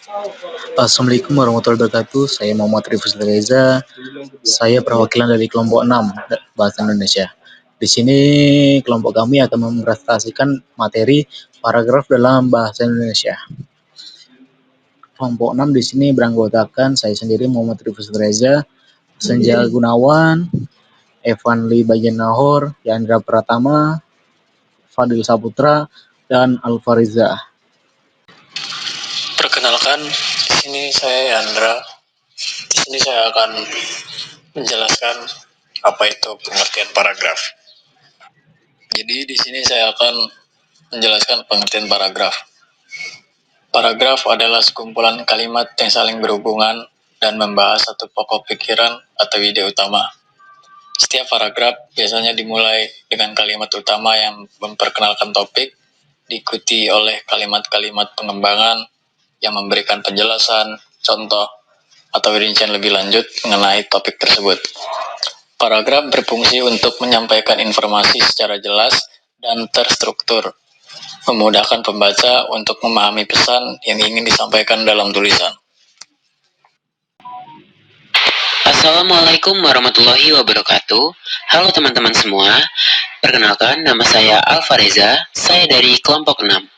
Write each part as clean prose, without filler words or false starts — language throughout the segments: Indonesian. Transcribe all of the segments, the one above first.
Assalamualaikum warahmatullahi wabarakatuh. Saya Muhammad Rifus Reza. Saya perwakilan dari kelompok 6 Bahasa Indonesia. Di sini kelompok kami akan mempresentasikan materi paragraf dalam bahasa Indonesia. Kelompok 6 di sini beranggotakan saya sendiri Muhammad Rifus Reza, Senja Gunawan, Evan Lee Bajenahor, Yandra Pratama, Fadil Saputra, dan Alfariza. Perkenalkan, di sini saya Yandra. Di sini saya akan menjelaskan apa itu pengertian paragraf. Jadi di sini saya akan menjelaskan pengertian paragraf. Paragraf adalah sekumpulan kalimat yang saling berhubungan dan membahas satu pokok pikiran atau ide utama. Setiap paragraf biasanya dimulai dengan kalimat utama yang memperkenalkan topik, diikuti oleh kalimat-kalimat pengembangan yang memberikan penjelasan, contoh, atau rincian lebih lanjut mengenai topik tersebut. Paragraf berfungsi untuk menyampaikan informasi secara jelas dan terstruktur, memudahkan pembaca untuk memahami pesan yang ingin disampaikan dalam tulisan. Assalamualaikum warahmatullahi wabarakatuh. Halo teman-teman semua. Perkenalkan, nama saya Alfariza. Saya dari kelompok 6.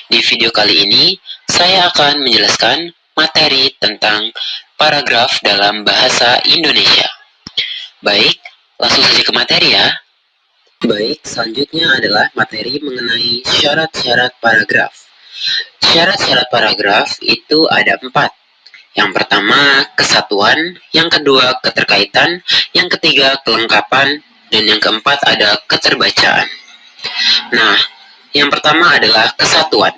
Di video kali ini, saya akan menjelaskan materi tentang paragraf dalam bahasa Indonesia. Baik, langsung saja ke materi ya. Baik, selanjutnya adalah materi mengenai syarat-syarat paragraf. Syarat-syarat paragraf itu ada 4. Yang pertama, kesatuan. Yang kedua, keterkaitan. Yang ketiga, kelengkapan. Dan yang keempat, ada keterbacaan. Nah, yang pertama adalah kesatuan.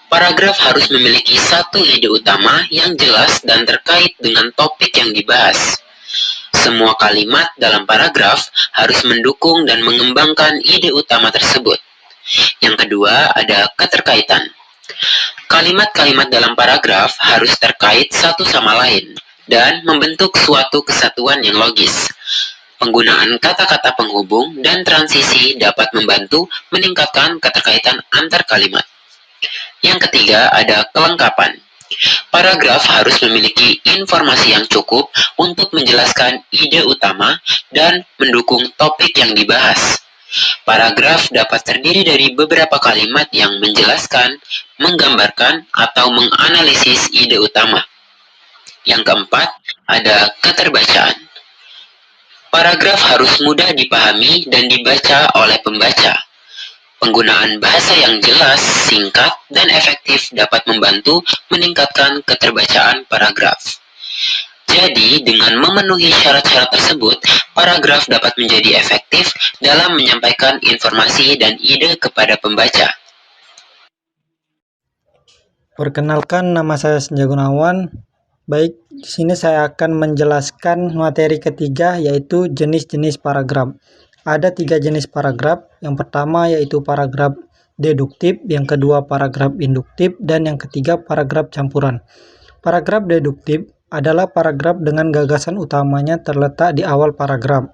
Paragraf harus memiliki satu ide utama yang jelas dan terkait dengan topik yang dibahas. Semua kalimat dalam paragraf harus mendukung dan mengembangkan ide utama tersebut. Yang kedua, ada keterkaitan. Kalimat-kalimat dalam paragraf harus terkait satu sama lain dan membentuk suatu kesatuan yang logis. Penggunaan kata-kata penghubung dan transisi dapat membantu meningkatkan keterkaitan antar kalimat. Yang ketiga, ada kelengkapan. Paragraf harus memiliki informasi yang cukup untuk menjelaskan ide utama dan mendukung topik yang dibahas. Paragraf dapat terdiri dari beberapa kalimat yang menjelaskan, menggambarkan, atau menganalisis ide utama. Yang keempat, ada keterbacaan. Paragraf harus mudah dipahami dan dibaca oleh pembaca. Penggunaan bahasa yang jelas, singkat, dan efektif dapat membantu meningkatkan keterbacaan paragraf. Jadi, dengan memenuhi syarat-syarat tersebut, paragraf dapat menjadi efektif dalam menyampaikan informasi dan ide kepada pembaca. Perkenalkan, nama saya Senja Gunawan. Baik, di sini saya akan menjelaskan materi ketiga, yaitu jenis-jenis paragraf. Ada 3 jenis paragraf. Yang pertama yaitu paragraf deduktif, yang kedua paragraf induktif, dan yang ketiga paragraf campuran. Paragraf deduktif adalah paragraf dengan gagasan utamanya terletak di awal paragraf.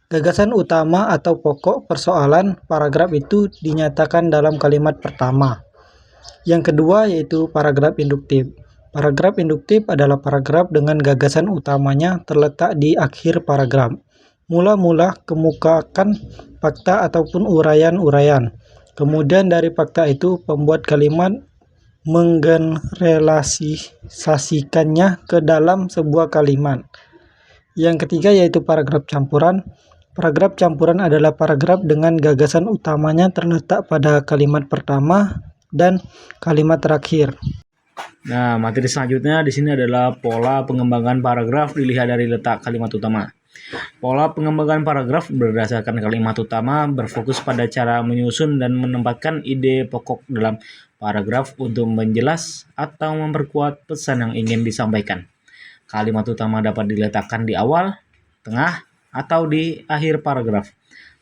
Gagasan utama atau pokok persoalan paragraf itu dinyatakan dalam kalimat pertama. Yang kedua yaitu paragraf induktif. Paragraf induktif adalah paragraf dengan gagasan utamanya terletak di akhir paragraf. Mula-mula kemukakan fakta ataupun uraian-uraian. Kemudian dari fakta itu pembuat kalimat menggeneralisasikannya ke dalam sebuah kalimat. Yang ketiga yaitu paragraf campuran. Paragraf campuran adalah paragraf dengan gagasan utamanya terletak pada kalimat pertama dan kalimat terakhir. Nah, materi selanjutnya di sini adalah pola pengembangan paragraf dilihat dari letak kalimat utama. Pola pengembangan paragraf berdasarkan kalimat utama berfokus pada cara menyusun dan menempatkan ide pokok dalam paragraf untuk menjelas atau memperkuat pesan yang ingin disampaikan. Kalimat utama dapat diletakkan di awal, tengah, atau di akhir paragraf,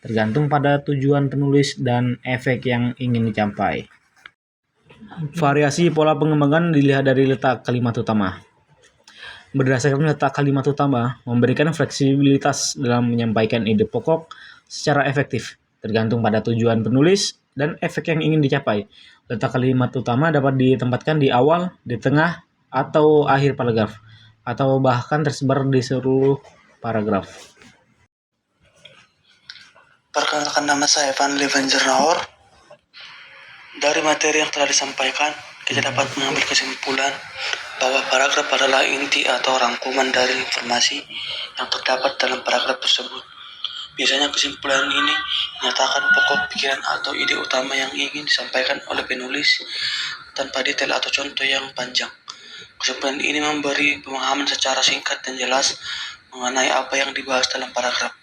tergantung pada tujuan penulis dan efek yang ingin dicapai. Variasi pola pengembangan dilihat dari letak kalimat utama. Berdasarkan letak kalimat utama, memberikan fleksibilitas dalam menyampaikan ide pokok secara efektif, tergantung pada tujuan penulis dan efek yang ingin dicapai. Letak kalimat utama dapat ditempatkan di awal, di tengah, atau akhir paragraf, atau bahkan tersebar di seluruh paragraf. Perkenalkan, nama saya Van Leeuwenhoek. Dari materi yang telah disampaikan, kita dapat mengambil kesimpulan bahwa paragraf adalah inti atau rangkuman dari informasi yang terdapat dalam paragraf tersebut. Biasanya kesimpulan ini menyatakan pokok pikiran atau ide utama yang ingin disampaikan oleh penulis tanpa detail atau contoh yang panjang. Kesimpulan ini memberi pemahaman secara singkat dan jelas mengenai apa yang dibahas dalam paragraf.